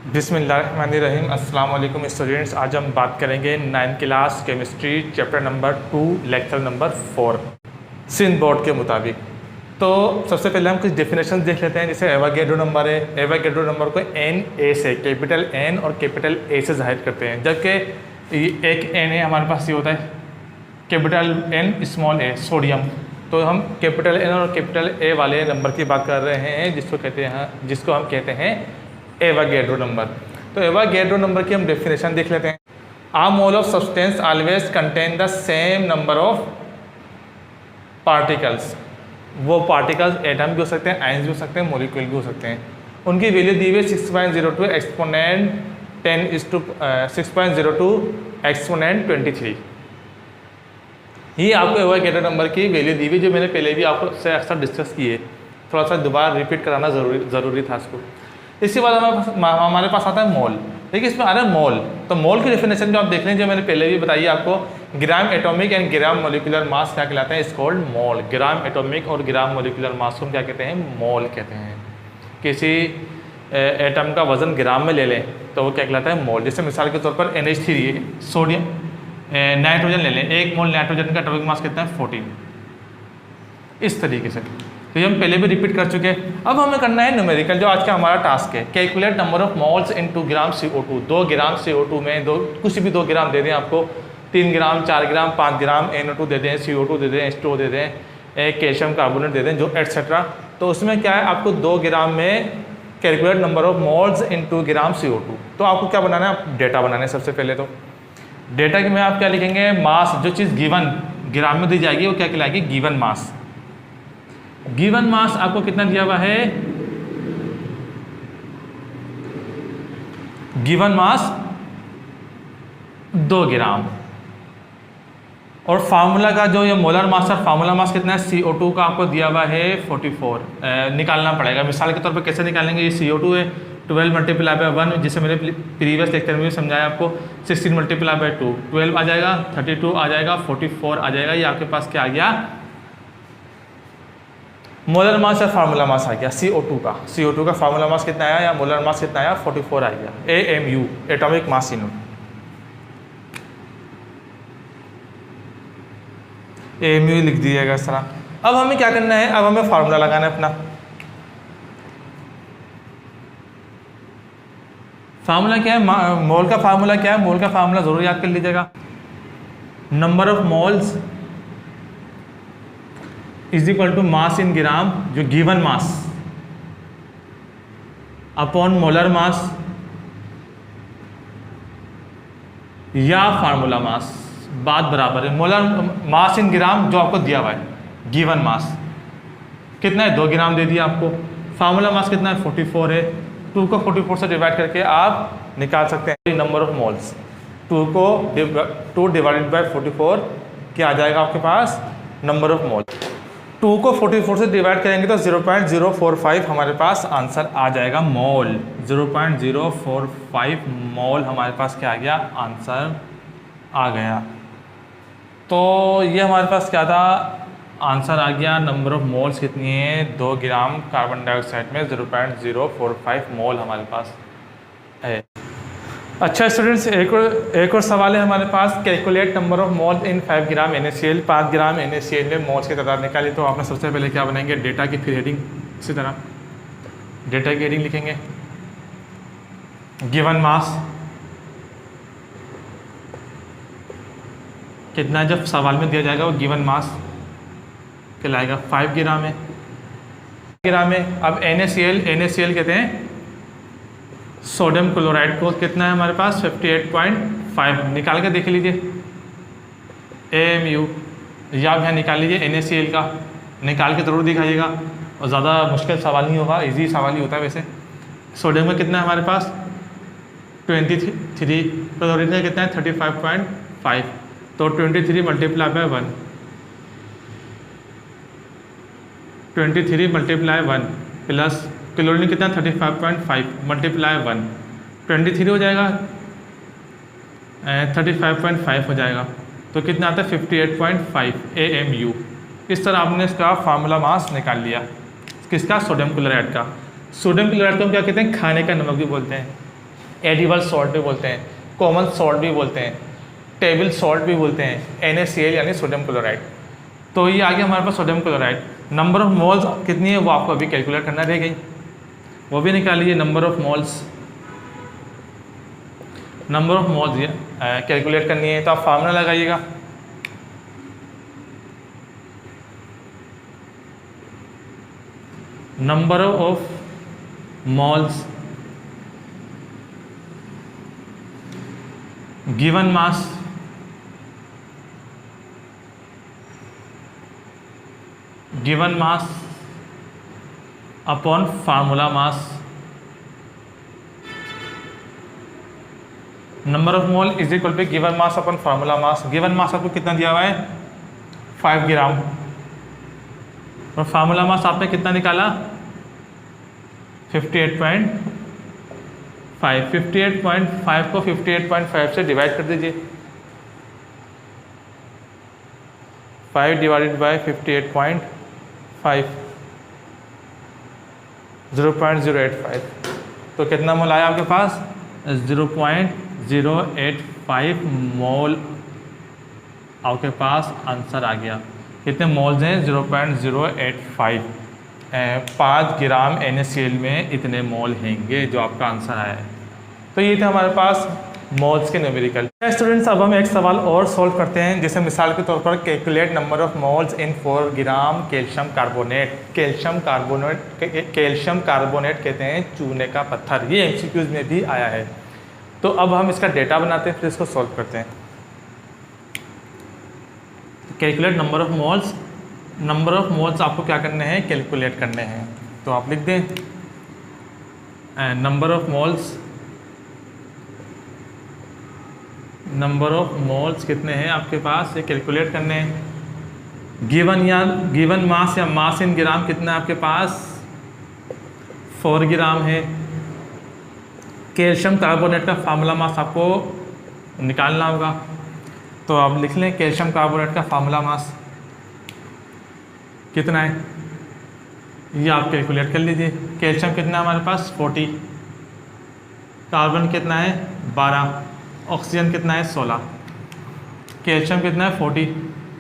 बिस्मिल्लाहिर्रहमानिर्रहीम। अस्सलाम वालेकुम स्टूडेंट्स। आज हम बात करेंगे 9th class chemistry chapter number 2 lecture number 4 Sindh board के मुताबिक। तो सबसे पहले हम कुछ डेफिनेशन देख लेते हैं। जैसे एवोगैड्रो नंबर है, एवोगैड्रो नंबर को एन ए से, कैपिटल एन और कैपिटल ए से जाहिर करते हैं। जबकि एक एन है हमारे पास ये होता है capital N small A sodium. तो हम कैपिटल एन और कैपिटल ए वाले नंबर की बात कर रहे हैं जिसको हम कहते हैं एवोगैड्रो नंबर। तो एवोगैड्रो नंबर की हम डेफिनेशन देख लेते हैं। A mole of substance always contain the same number of particles. वो पार्टिकल्स एटम भी हो सकते हैं, आयंस भी हो सकते हैं, मॉलिक्यूल भी हो सकते हैं। उनकी वैल्यू दी हुई 6.02 एक्सपोनेंट 6.02 एक्सपोनेंट 23। ये आपको एवोगैड्रो नंबर की वैल्यू दी हुई, जो मैंने पहले भी आपको से अक्सर डिस्कस की है। थोड़ा सा दोबारा रिपीट कराना ज़रूरी था इसको। इसके बाद हमारे पास आता है मोल। देखिए इसमें आ रहा है मोल। तो मोल की डेफिनेशन जो आप देख लें, जो मैंने पहले भी बताई आपको, gram atomic and gram molecular mass क्या कहलाते हैं? इस कॉल्ड मोल। ग्राम एटॉमिक और ग्राम मोलिकुलर मास को क्या कहते हैं? मोल कहते हैं। किसी एटम का वजन ग्राम में ले लें तो वो क्या कहलाता है? मोल। जैसे मिसाल के तौर पर NH3 सोडियम नाइट्रोजन ले लें, 1 मोल नाइट्रोजन का एटॉमिक मास कितना है? 14। इस तरीके से तो ये हम पहले भी रिपीट कर चुके हैं। अब हमें करना है न्यूमेरिकल, जो आज का हमारा टास्क है। Calculate number of moles into gram CO2। 2 gram CO2 में कुछ भी 2 ग्राम दे दें आपको, 3 ग्राम, 4 ग्राम, 5 ग्राम NO2 दे दें, CO2 दे दें, H2O दे दें, कैल्शियम कार्बोनेट दे दें, जो एटसेट्रा। तो उसमें क्या है, आपको 2 ग्राम में calculate number of moles into gram CO2। तो आपको क्या बनाना है? डेटा बनाना है। सबसे पहले तो डेटा में आप क्या लिखेंगे? मास। जो चीज़ गिवन ग्राम में दी जाएगी वो क्या कहलाएगी? Given mass. गिवन मास आपको कितना दिया हुआ है? गिवन मास 2 ग्राम। और फार्मूला का जो ये मोलर मास है, फार्मूला मास कितना है? CO2 का आपको दिया हुआ है 44। निकालना पड़ेगा। मिसाल के तौर पे कैसे निकालेंगे? ये CO2 है, 12 मल्टीप्लाई बाय 1, जिसे मैंने प्रीवियस लेक्चर में भी समझाया आपको। 16 मल्टीप्लाई बाय 2, 12 आ जाएगा, 32 आ जाएगा, 44 आ जाएगा। ये आपके पास क्या आ गया? मोलर मास या फार्मूला मास आ गया CO2 का। CO2 का फार्मूला मास कितना आया या मोलर मास कितना आया? 44 आ गया। AMU atomic mass unit. AMU लिख दीजिएगा इस तरह। अब हमें क्या करना है? अब हमें फार्मूला लगाना है अपना। फार्मूला क्या है? मोल का फार्मूला क्या है? मोल का फार्मूला जरूर याद कर लीजिएगा। Number of moles is equal to mass in gram, जो given mass, upon molar mass या फार्मूला मास। बात बराबर है। मोलर मास इन ग्राम जो आपको दिया हुआ है, गिवन मास कितना है? 2 ग्राम दे दिया आपको। फार्मूला मास कितना है? 44 है। 2 को 44 से डिवाइड करके आप निकाल सकते हैं number of moles. 2 divided by 44 क्या आ जाएगा आपके पास? Number of moles. 2 को 44 से डिवाइड करेंगे तो 0.045 हमारे पास आंसर आ जाएगा, मोल। 0.045 मोल हमारे पास क्या आ गया? आंसर आ गया। तो ये हमारे पास क्या था? आंसर आ गया। नंबर ऑफ मोल्स कितनी है? 2 ग्राम कार्बन डाइऑक्साइड में 0.045 मोल हमारे पास है। अच्छा स्टूडेंट्स, एक और सवाल है हमारे पास। Calculate number of mole in 5 gram NaCl। 5 gram NaCl में मोल्स की तादाद निकाली। तो आपने सबसे पहले क्या बनाएंगे? डेटा की फिर हेडिंग। इसी तरह डेटा की हेडिंग लिखेंगे। गिवन मास कितना, जब सवाल में दिया जाएगा वो गिवन मास कहलाएगा 5 ग्राम है। ग्राम है। अब NaCl कहते हैं सोडियम क्लोराइड को। कितना है हमारे पास? 58.5। निकाल के देख लीजिए। AMU या आप यहाँ निकाल लीजिए NaCl का, निकाल के ज़रूर दिखाइएगा। और ज़्यादा मुश्किल सवाल नहीं होगा, इजी सवाल ही होता है वैसे। सोडियम का कितना है हमारे पास? 23। क्लोरीन का कितना है? 35.5। तो 23 multiply by 1, 23 multiply 1 plus chlorine कितना? 35.5 मल्टीप्लाई 1, 23 हो जाएगा, 35.5 हो जाएगा। तो कितना आता है? 58.5 AMU। इस तरह आपने इसका फार्मूला मास निकाल लिया। किसका? सोडियम क्लोराइड का। सोडियम क्लोराइड को हम क्या कहते हैं? खाने का नमक भी बोलते हैं। एडिबल सॉल्ट भी बोलते हैं, कॉमन सॉल्ट भी बोलते हैं, टेबल सॉल्ट भी बोलते हैं, NaCl यानी सोडियम क्लोराइड। तो ये आ गया हमारे पास sodium chloride. Number of moles कितनी है वो आपको अभी कैलकुलेट करना रह गई, वो भी निकालिए। नंबर ऑफ मोल्स कैलकुलेट करनी है, तो आप फार्मूला लगाइएगा। Number of moles given mass upon formula mass. Number of mole is equal to given mass upon formula mass. Given mass आपको कितना दिया हुआ है 5 ग्राम, और फार्मूला मास आपने कितना निकाला 58.5। 58.5 को 58.5 से डिवाइड कर दीजिए। 5 डिवाइडेड बाय 58.5 0.085, तो कितना मोल आया आपके पास 0.085 मोल आपके पास आंसर आ गया। कितने मोल्स हैं 0.085। 5 ग्राम NaCl में इतने मोल हैंगे जो आपका आंसर आया है। तो ये थे हमारे पास मोल्स के न्यूमेरिकल। स्टूडेंट्स अब हम एक सवाल और सॉल्व करते हैं, जैसे मिसाल के तौर पर calculate number of moles in 4 gram calcium carbonate. Calcium carbonate कहते हैं चूने का पत्थर, ये MCQs में भी आया है। तो अब हम इसका डेटा बनाते हैं, फिर इसको सॉल्व करते हैं। Calculate number of moles. Number of moles आपको क्या करने हैं कैलकुलेट करने हैं, तो आप लिख दें नंबर ऑफ मोल्स कितने हैं आपके पास, ये कैलकुलेट करने हैं। गिवन मास या मास इन ग्राम कितना है आपके पास 4 ग्राम है। कैल्शियम कार्बोनेट का फार्मूला मास आपको निकालना होगा, तो आप लिख लें कैल्शियम कार्बोनेट का फार्मूला मास कितना है, ये आप कैलकुलेट कर लीजिए। कैल्शियम कितना है हमारे पास 40, कार्बन कितना है 12, ऑक्सीजन कितना है 16। कैल्शियम कितना है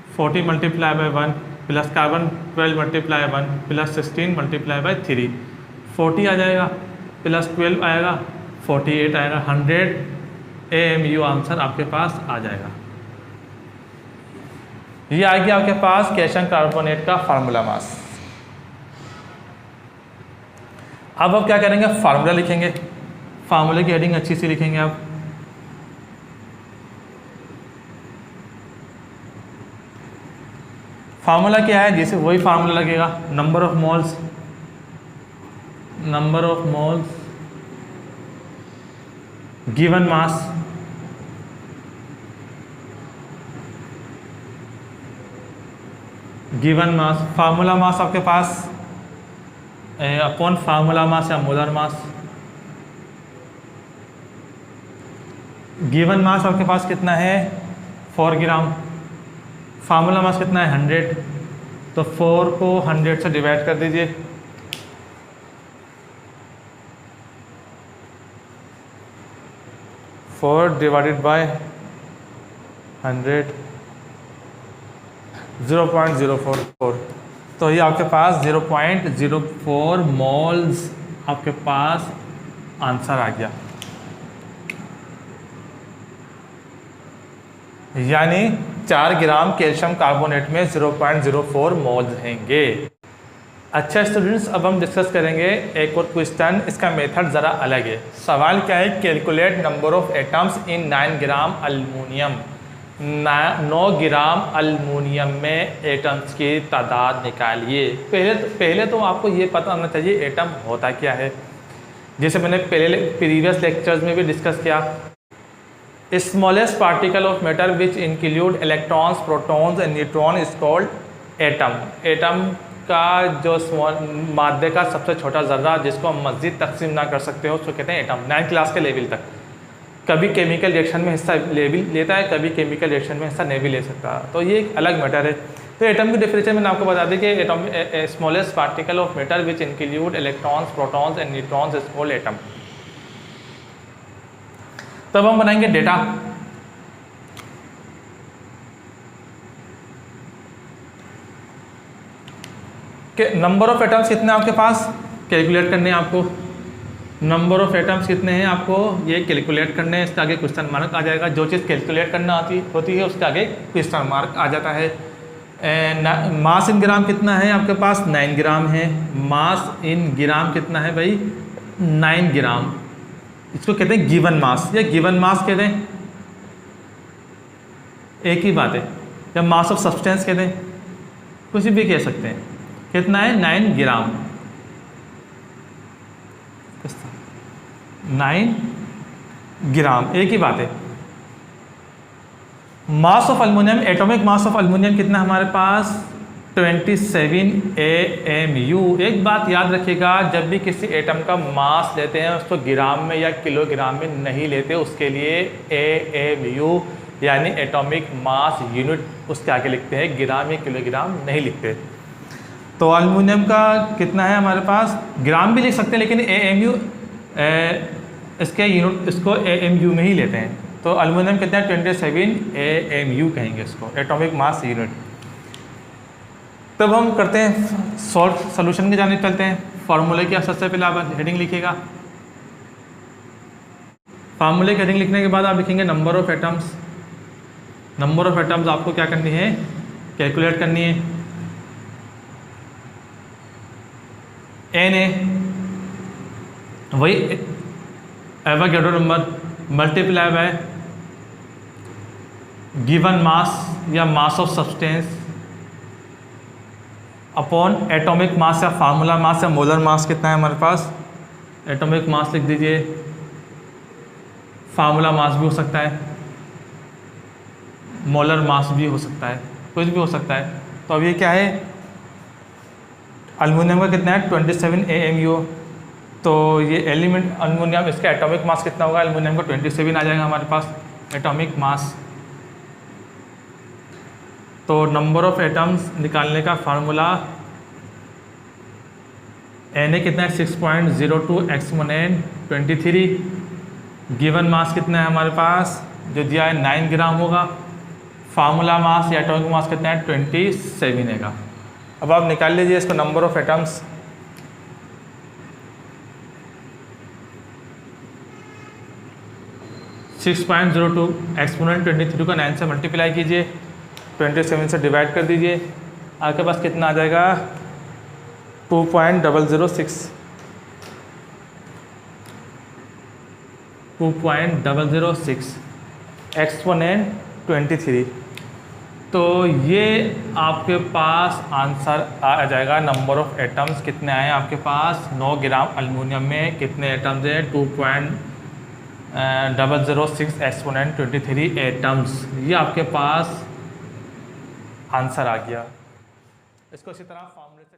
40 multiply by 1 plus carbon 12 multiply 1 plus 16 multiply by 3, 40 आ जाएगा, प्लस 12 आएगा 48 आएगा। 100 AMU आंसर आपके पास आ जाएगा। ये आ गया आपके पास कैल्शियम कार्बोनेट का फार्मूला मास। अब आप क्या करेंगे फार्मूला लिखेंगे, फार्मूले की हेडिंग अच्छी सी लिखेंगे आप। फार्मूला क्या है, जैसे वही फार्मूला लगेगा। Number of moles given mass formula mass आपके पास अपॉन फार्मूला मास या मोलर मास। गिवन मास आपके पास कितना है 4 ग्राम, फार्मूला मास कितना है 100, तो 4 को 100 से डिवाइड कर दीजिए। फोर डिवाइडेड बाय 100 0.044, तो ये आपके पास 0.04 मोल्स आपके पास आंसर आ गया, यानी 4 ग्राम कैल्शियम कार्बोनेट में 0.04 मोल्स हैंगे। अच्छा स्टूडेंट्स, अब हम डिस्कस करेंगे एक और क्वेश्चन, इसका मेथड ज़रा अलग है। सवाल क्या है, calculate number of atoms in 9 gram aluminium. 9 gram aluminium में एटम्स की तादाद निकालिए। पहले तो आपको ये पता होना चाहिए एटम होता क्या है। जैसे मैंने पहले प्रीवियस लेक्चर्स में भी डिस्कस किया, smallest particle of matter which include electrons, protons and neutron is called atom. Atom का जो मादे का सबसे छोटा ज़र्रा जिसको हम मज़ीद तकसीम ना कर सकते हो उसको कहते हैं एटम। 9th क्लास के लेवल तक कभी केमिकल रिएक्शन में हिस्सा लेता है, कभी केमिकल रिएक्शन में हिस्सा नहीं भी ले सकता, तो ये एक अलग मैटर है। तो एटम की डेफिनेशन मैंने आपको बता दी कि atom smallest particle of matter which include electrons, protons and neutrons is called atom. तब हम बनाएंगे डेटा। कि नंबर ऑफ एटम्स कितने हैं आपके पास, कैलकुलेट करने हैं आपको। नंबर ऑफ एटम्स कितने हैं आपको ये कैलकुलेट करने हैं। इसके आगे क्वेश्चन मार्क आ जाएगा। जो चीज़ कैलकुलेट करना होती है उसके आगे क्वेश्चन मार्क आ जाता है। मास इन ग्राम कितना है आपके पास, 9 ग्राम है। मास इन ग्राम कितना है भाई, 9 ग्राम। इसको कहते हैं गिवन मास या गिवन मास कहते हैं, एक ही बात है। या मास ऑफ सब्सटेंस कहते हैं, कुछ भी कह सकते हैं। कितना है, 9 ग्राम। 9 ग्राम, एक ही बात है। Mass of aluminium, atomic mass of aluminium कितना हमारे पास, 27 AMU। एक बात याद रखिएगा, जब भी किसी एटम का मास लेते हैं उसको ग्राम में या किलोग्राम में नहीं लेते, उसके लिए AMU यानी एटॉमिक मास यूनिट उसके आगे लिखते हैं, ग्राम या किलोग्राम नहीं लिखते। तो अल्युमिनियम का कितना है हमारे पास, ग्राम भी लिख सकते हैं लेकिन AMU इसके यूनिट, इसको AMU में ही लेते हैं। तो अल्युमिनियम कितना है, 27 AMU कहेंगे इसको, एटॉमिक मास यूनिट। तब हम करते हैं सॉल्यूशन की जाने चलते हैं। फार्मूले की सबसे पहले आप हेडिंग लिखिएगा। फार्मूले की हेडिंग लिखने के बाद आप लिखेंगे number of atoms. Number of atoms आपको क्या करनी है, कैलकुलेट करनी है। N है वही Avogadro number multiply by given mass या mass of substance upon atomic mass या फार्मूला मास या मोलर मास कितना है हमारे पास। एटॉमिक मास लिख दीजिए, फार्मूला मास भी हो सकता है, मोलर मास भी हो सकता है, कुछ भी हो सकता है। तो अब ये क्या है, अल्युमिनियम का कितना है, 27 AMU। तो ये एलिमेंट अल्युमिनियम, इसका एटॉमिक मास कितना होगा, अल्युमिनियम का 27 आ जाएगा हमारे पास एटॉमिक मास। तो नंबर ऑफ एटम्स निकालने का फार्मूला Na कितना है, 6.02 एक्सपोनेंट 23। गिवन मास कितना है हमारे पास, जो दिया है 9 ग्राम होगा। फार्मूला मास या एटॉमिक मास कितना है, 27 है। अब आप निकाल लीजिए इसको, नंबर ऑफ एटम्स। (6.02 एक्सपोनेंट 23 को 9 से मल्टीप्लाई कीजिए, 27 से डिवाइड कर दीजिए, आपके पास कितना आ जाएगा, 2.006 एक्सपोनेंट 23। तो ये आपके पास आंसर आ जाएगा। नंबर ऑफ एटम्स कितने आए आपके पास, 9 ग्राम अल्युमिनियम में कितने एटम्स हैं, 2.006 एक्सपोनेंट 23 एटम्स। ये आपके पास आंसर आ गया। इसको इसी तरह फॉर्मूले से